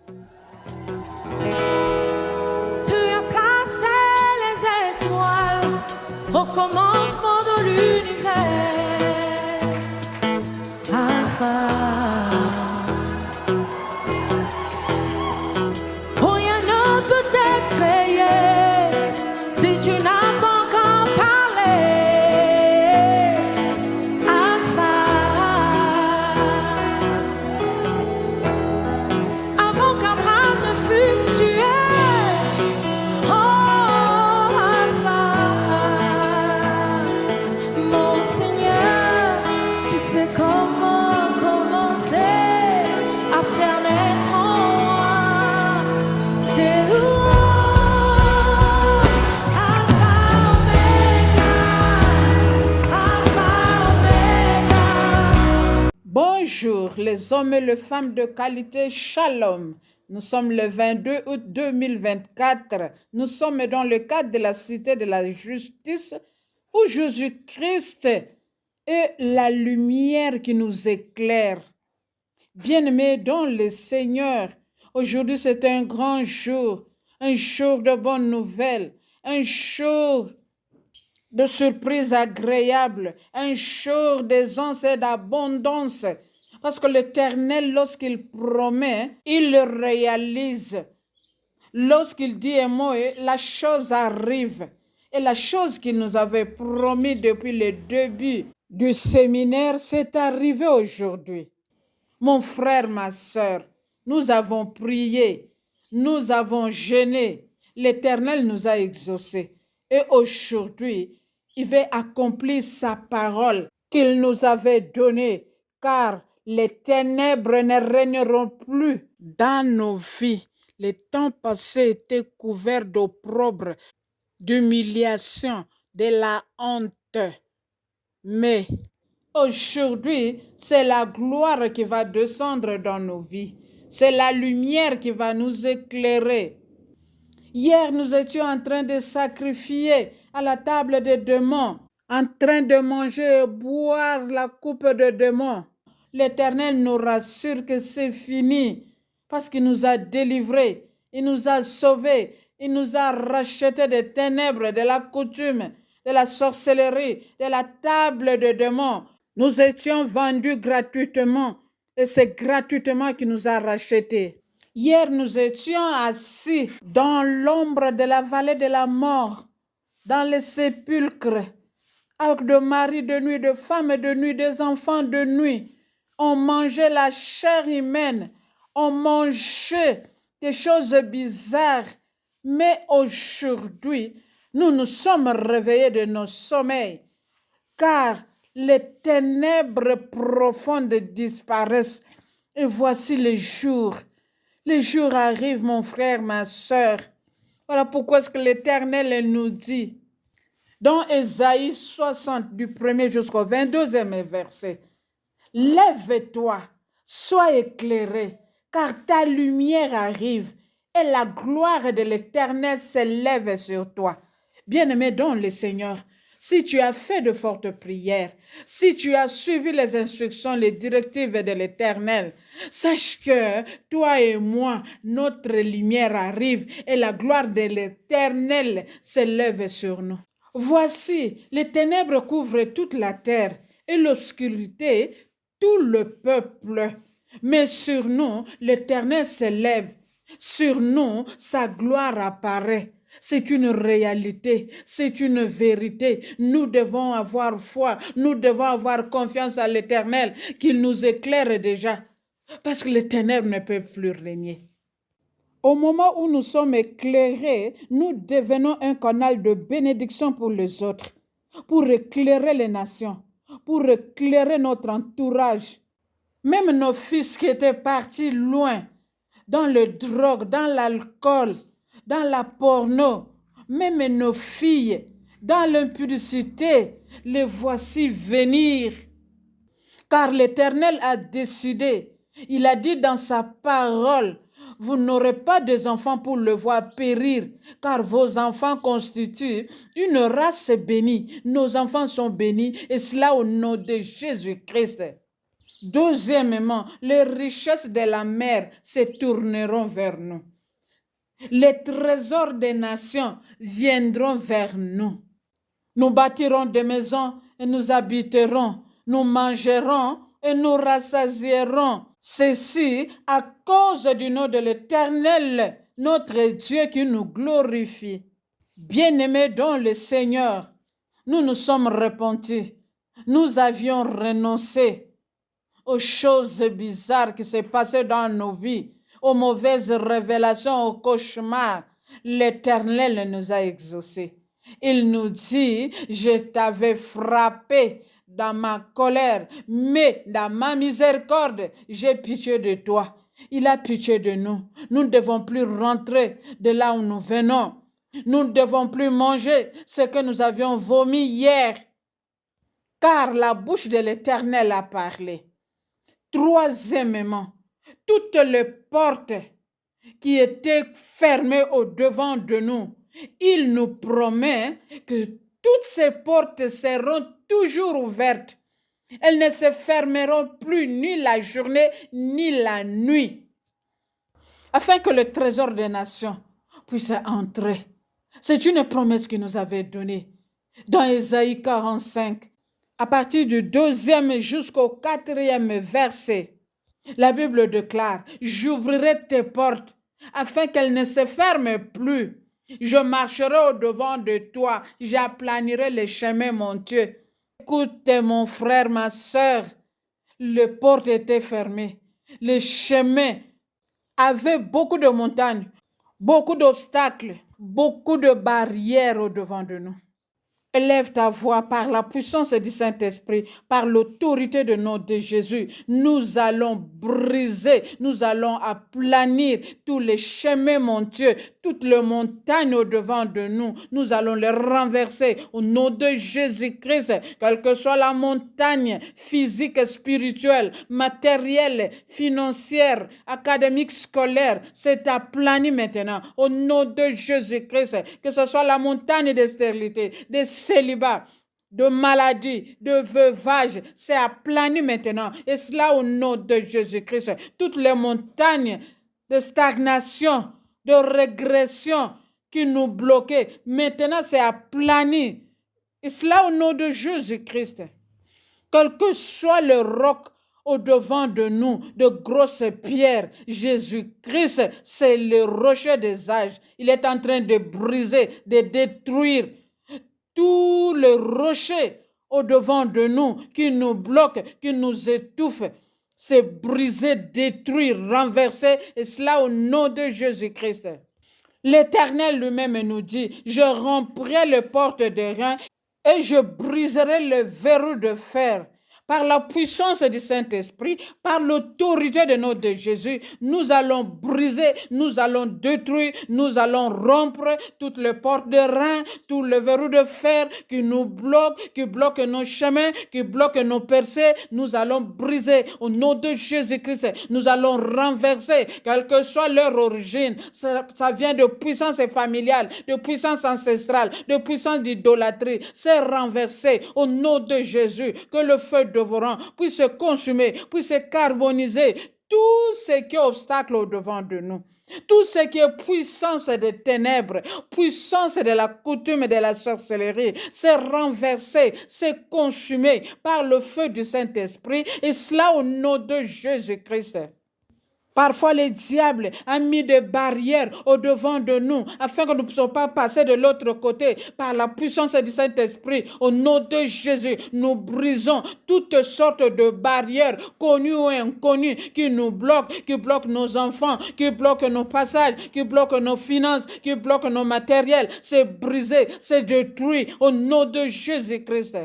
Tu as placé les étoiles au commencement de l'univers. Alpha. Oh, rien ne peut être créé si tu n'as pas encore parlé. Alpha. Avant qu'Abraham ne fût tué. Oh, Alpha. Mon Seigneur, tu sais comment commencer à faire naître en moi tes louanges. Alpha, Omega. Alpha, Omega. Bonjour les hommes et les femmes de qualité, shalom. Nous sommes le 22 août 2024. Nous sommes dans le cadre de la cité de la justice où Jésus-Christ est la lumière qui nous éclaire. Bien-aimés dans le Seigneur, aujourd'hui c'est un grand jour, un jour de bonnes nouvelles, un jour de surprises agréables, un jour d'aisance et d'abondance. Parce que l'Éternel, lorsqu'il promet, il le réalise. Lorsqu'il dit un mot, la chose arrive. Et la chose qu'il nous avait promis depuis le début du séminaire, c'est arrivé aujourd'hui. Mon frère, ma sœur, nous avons prié, nous avons jeûné. L'Éternel nous a exaucés. Et aujourd'hui, il va accomplir sa parole qu'il nous avait donnée, car les ténèbres ne régneront plus dans nos vies. Les temps passés étaient couverts d'opprobre, d'humiliation, de la honte. Mais aujourd'hui, c'est la gloire qui va descendre dans nos vies. C'est la lumière qui va nous éclairer. Hier, nous étions en train de sacrifier à la table des démons, en train de manger et boire la coupe des démons. L'Éternel nous rassure que c'est fini parce qu'il nous a délivrés, il nous a sauvés, il nous a rachetés des ténèbres, de la coutume, de la sorcellerie, de la table des démons. Nous étions vendus gratuitement et c'est gratuitement qu'il nous a rachetés. Hier, nous étions assis dans l'ombre de la vallée de la mort, dans les sépulcres, avec de maris de nuit, de femmes de nuit, des enfants de nuit. On mangeait la chair humaine, on mangeait des choses bizarres. Mais aujourd'hui, nous nous sommes réveillés de nos sommeils, car les ténèbres profondes disparaissent. Et voici les jours. Les jours arrivent, mon frère, ma sœur. Voilà pourquoi est-ce que l'Éternel nous dit, dans Ésaïe 60, du 1er jusqu'au 22e verset, « Lève-toi, sois éclairé, car ta lumière arrive, et la gloire de l'Éternel s'élève sur toi. » Bien-aimé dans le Seigneur, si tu as fait de fortes prières, si tu as suivi les instructions, les directives de l'Éternel, sache que toi et moi, notre lumière arrive et la gloire de l'Éternel s'élève sur nous. Voici, les ténèbres couvrent toute la terre et l'obscurité tout le peuple. Mais sur nous, l'Éternel s'élève. Sur nous, sa gloire apparaît. C'est une réalité, c'est une vérité. Nous devons avoir foi, nous devons avoir confiance à l'Éternel qu'il nous éclaire déjà, parce que les ténèbres ne peuvent plus régner. Au moment où nous sommes éclairés, nous devenons un canal de bénédiction pour les autres, pour éclairer les nations, pour éclairer notre entourage. Même nos fils qui étaient partis loin, dans le drogue, dans l'alcool, dans la porno, même nos filles, dans l'impudicité, les voici venir. Car l'Éternel a décidé, il a dit dans sa parole, vous n'aurez pas des enfants pour le voir périr, car vos enfants constituent une race bénie. Nos enfants sont bénis, et cela au nom de Jésus-Christ. Deuxièmement, les richesses de la mer se tourneront vers nous. Les trésors des nations viendront vers nous. Nous bâtirons des maisons et nous habiterons. Nous mangerons et nous rassasierons. Ceci à cause du nom de l'Éternel, notre Dieu qui nous glorifie. Bien-aimés dans le Seigneur, nous nous sommes repentis. Nous avions renoncé aux choses bizarres qui se passaient dans nos vies, aux mauvaises révélations, aux cauchemars. L'Éternel nous a exaucés. Il nous dit, je t'avais frappé dans ma colère, mais dans ma miséricorde, j'ai pitié de toi. Il a pitié de nous. Nous ne devons plus rentrer de là où nous venons. Nous ne devons plus manger ce que nous avions vomi hier, car la bouche de l'Éternel a parlé. Troisièmement, toutes les portes qui étaient fermées au-devant de nous, il nous promet que toutes ces portes seront toujours ouvertes. Elles ne se fermeront plus ni la journée ni la nuit, afin que le trésor des nations puisse entrer. C'est une promesse qu'il nous avait donnée dans Ésaïe 45, à partir du 2e jusqu'au 4e verset. La Bible déclare, j'ouvrirai tes portes afin qu'elles ne se ferment plus. Je marcherai au-devant de toi, j'aplanirai les chemins, mon Dieu. Écoute, mon frère, ma soeur, les portes étaient fermées. Les chemins avaient beaucoup de montagnes, beaucoup d'obstacles, beaucoup de barrières au-devant de nous. Élève ta voix par la puissance du Saint-Esprit, par l'autorité de notre Jésus. Nous allons briser, nous allons aplanir tous les chemins, mon Dieu, toutes les montagnes au-devant de nous. Nous allons les renverser au nom de Jésus-Christ, quelle que soit la montagne physique, spirituelle, matérielle, financière, académique, scolaire, c'est aplani maintenant au nom de Jésus-Christ, que ce soit la montagne de stérilité, de célibat, de maladie, de veuvage, c'est aplani maintenant. Et cela au nom de Jésus-Christ. Toutes les montagnes de stagnation, de régression qui nous bloquaient, maintenant c'est aplani. Et cela au nom de Jésus-Christ. Quel que soit le roc au-devant de nous, de grosses pierres, Jésus-Christ, c'est le rocher des âges. Il est en train de briser, de détruire tous les rochers au-devant de nous qui nous bloquent, qui nous étouffent. C'est brisé, détruit, renversé, et cela au nom de Jésus-Christ. L'Éternel lui-même nous dit, je romprai les portes des reins et je briserai les verrous de fer. Par la puissance du Saint-Esprit, par l'autorité de notre Jésus, nous allons briser, nous allons détruire, nous allons rompre toutes les portes de reins, tous les verrous de fer qui nous bloquent, qui bloquent nos chemins, qui bloquent nos percées. Nous allons briser au nom de Jésus-Christ. Nous allons renverser, quelle que soit leur origine. Ça vient de puissance familiale, de puissance ancestrale, de puissance d'idolâtrie. C'est renversé au nom de Jésus. Que le feu dévorant puisse se consumer, puisse se carboniser tout ce qui est obstacle au-devant de nous. Tout ce qui est puissance des ténèbres, puissance de la coutume et de la sorcellerie, c'est renversé, c'est consumé par le feu du Saint-Esprit, et cela au nom de Jésus-Christ. Parfois, le diable a mis des barrières au-devant de nous afin que nous ne puissions pas passer de l'autre côté. Par la puissance du Saint-Esprit, au nom de Jésus, nous brisons toutes sortes de barrières connues ou inconnues qui nous bloquent, qui bloquent nos enfants, qui bloquent nos passages, qui bloquent nos finances, qui bloquent nos matériels. C'est brisé, c'est détruit au nom de Jésus-Christ.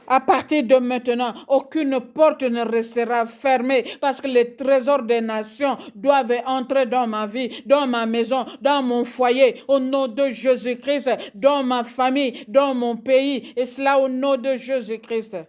À partir de maintenant, aucune porte ne restera fermée parce que les trésors des nations doivent entrer dans ma vie, dans ma maison, dans mon foyer, au nom de Jésus-Christ, dans ma famille, dans mon pays, et cela au nom de Jésus-Christ.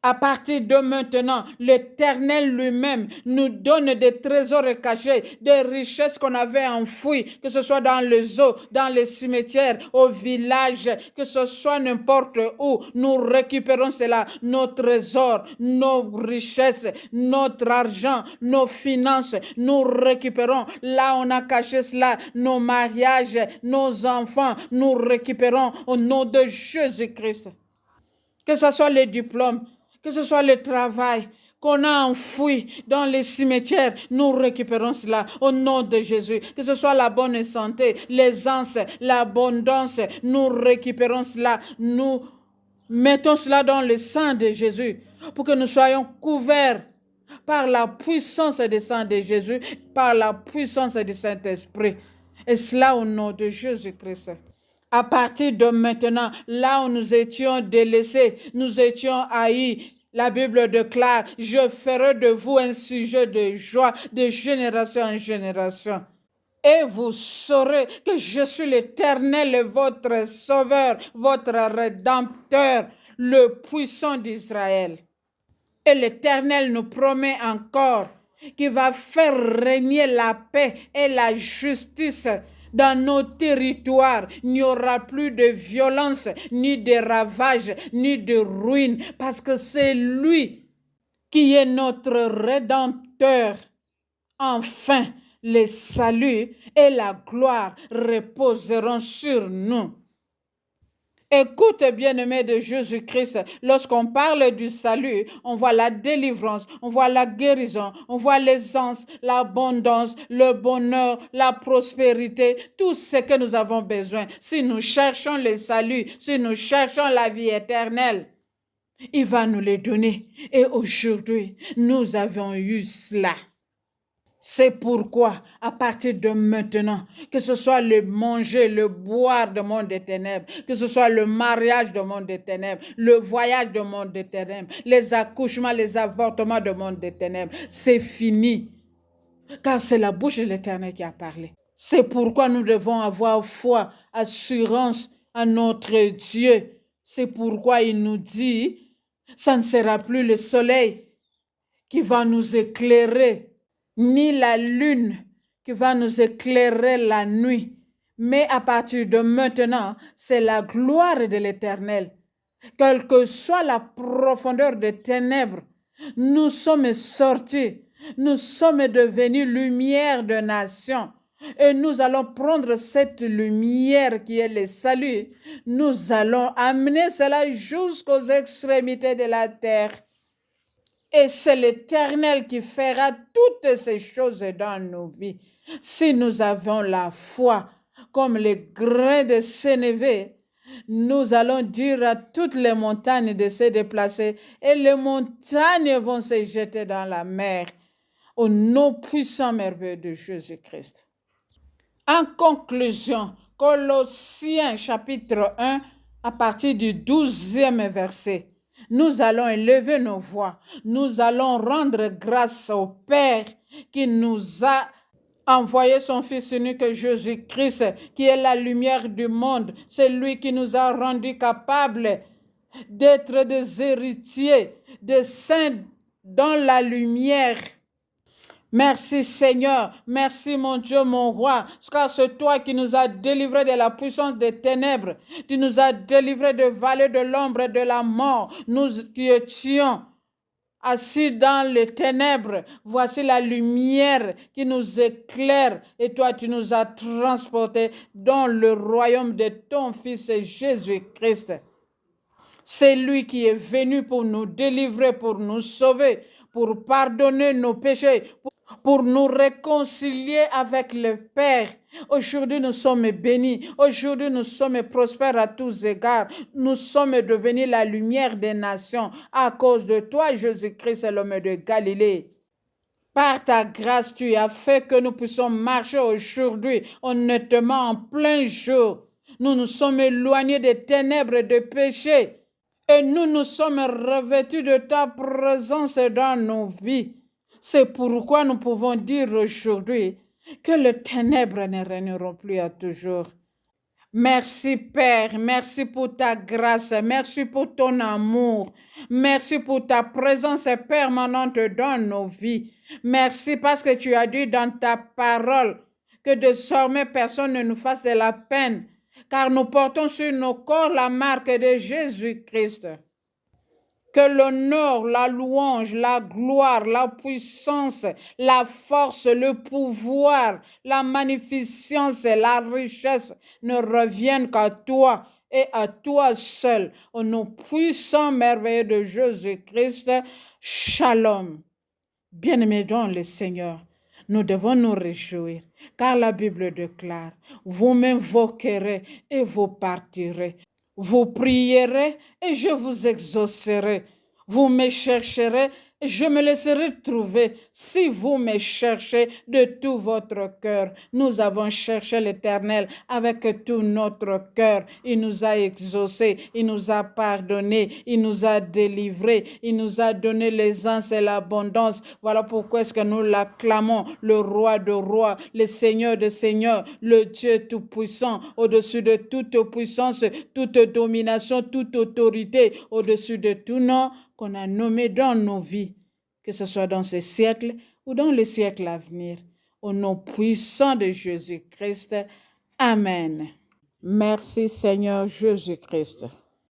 À partir de maintenant, l'Éternel lui-même nous donne des trésors cachés, des richesses qu'on avait enfouies, que ce soit dans les eaux, dans les cimetières, au village, que ce soit n'importe où. Nous récupérons cela, nos trésors, nos richesses, notre argent, nos finances. Nous récupérons. Là, on a caché cela, nos mariages, nos enfants. Nous récupérons au nom de Jésus-Christ. Que ce soit les diplômes, que ce soit le travail qu'on a enfoui dans les cimetières, nous récupérons cela au nom de Jésus. Que ce soit la bonne santé, l'aisance, l'abondance, nous récupérons cela. Nous mettons cela dans le sang de Jésus pour que nous soyons couverts par la puissance du sang de Jésus, par la puissance du Saint-Esprit. Et cela au nom de Jésus-Christ. À partir de maintenant, là où nous étions délaissés, nous étions haïs, la Bible déclare, je ferai de vous un sujet de joie de génération en génération. Et vous saurez que je suis l'Éternel, votre Sauveur, votre Rédempteur, le puissant d'Israël. Et l'Éternel nous promet encore qu'il va faire régner la paix et la justice dans nos territoires. Il n'y aura plus de violence, ni de ravages, ni de ruines, parce que c'est lui qui est notre Rédempteur. Enfin, le salut et la gloire reposeront sur nous. Écoute, bien-aimé de Jésus-Christ, lorsqu'on parle du salut, on voit la délivrance, on voit la guérison, on voit l'aisance, l'abondance, le bonheur, la prospérité, tout ce que nous avons besoin. Si nous cherchons le salut, si nous cherchons la vie éternelle, il va nous les donner. Et aujourd'hui, nous avons eu cela. C'est pourquoi, à partir de maintenant, que ce soit le manger, le boire du monde des ténèbres, que ce soit le mariage du monde des ténèbres, le voyage du monde des ténèbres, les accouchements, les avortements du monde des ténèbres, c'est fini. Car c'est la bouche de l'Éternel qui a parlé. C'est pourquoi nous devons avoir foi, assurance à notre Dieu. C'est pourquoi il nous dit, ça ne sera plus le soleil qui va nous éclairer, ni la lune qui va nous éclairer la nuit. Mais à partir de maintenant, c'est la gloire de l'Éternel. Quelle que soit la profondeur des ténèbres, nous sommes sortis, nous sommes devenus lumière de nation. Et nous allons prendre cette lumière qui est le salut, nous allons amener cela jusqu'aux extrémités de la terre. Et c'est l'Éternel qui fera toutes ces choses dans nos vies. Si nous avons la foi comme les grains de sénévé, nous allons dire à toutes les montagnes de se déplacer et les montagnes vont se jeter dans la mer au nom puissant merveilleux de Jésus-Christ. En conclusion, Colossiens chapitre 1 à partir du 12e verset. Nous allons élever nos voix. Nous allons rendre grâce au Père qui nous a envoyé son Fils unique Jésus-Christ, qui est la lumière du monde. C'est lui qui nous a rendus capables d'être des héritiers, des saints dans la lumière. Merci Seigneur, merci mon Dieu, mon roi, car c'est toi qui nous as délivrés de la puissance des ténèbres, tu nous as délivrés de vallée de l'ombre et de la mort, nous qui étions assis dans les ténèbres, voici la lumière qui nous éclaire et toi tu nous as transportés dans le royaume de ton Fils Jésus-Christ. C'est lui qui est venu pour nous délivrer, pour nous sauver, pour pardonner nos péchés, pour nous réconcilier avec le Père. Aujourd'hui, nous sommes bénis. Aujourd'hui, nous sommes prospères à tous égards. Nous sommes devenus la lumière des nations à cause de toi, Jésus-Christ, l'homme de Galilée. Par ta grâce, tu as fait que nous puissions marcher aujourd'hui honnêtement en plein jour. Nous nous sommes éloignés des ténèbres et des péchés. Et nous nous sommes revêtus de ta présence dans nos vies. C'est pourquoi nous pouvons dire aujourd'hui que les ténèbres ne régneront plus à toujours. Merci Père, merci pour ta grâce, merci pour ton amour, merci pour ta présence permanente dans nos vies. Merci parce que tu as dit dans ta parole que désormais personne ne nous fasse de la peine, car nous portons sur nos corps la marque de Jésus-Christ. Que l'honneur, la louange, la gloire, la puissance, la force, le pouvoir, la magnificence et la richesse ne reviennent qu'à toi et à toi seul. Au nom puissant, merveilleux de Jésus-Christ, Shalom. Bien-aimés dans le Seigneur, nous devons nous réjouir, car la Bible déclare, vous m'invoquerez et vous partirez. Vous prierez et je vous exaucerai. Vous me chercherez et je me laisserai trouver si vous me cherchez de tout votre cœur. Nous avons cherché l'Éternel avec tout notre cœur. Il nous a exaucés, il nous a pardonné, il nous a délivrés, il nous a donné l'aisance et l'abondance. Voilà pourquoi est-ce que nous l'acclamons, le roi de rois, le Seigneur de seigneurs, le Dieu tout-puissant, au-dessus de toute puissance, toute domination, toute autorité, au-dessus de tout nom qu'on a nommé dans nos vies, que ce soit dans ce siècle ou dans les siècles à venir. Au nom puissant de Jésus-Christ. Amen. Merci Seigneur Jésus-Christ.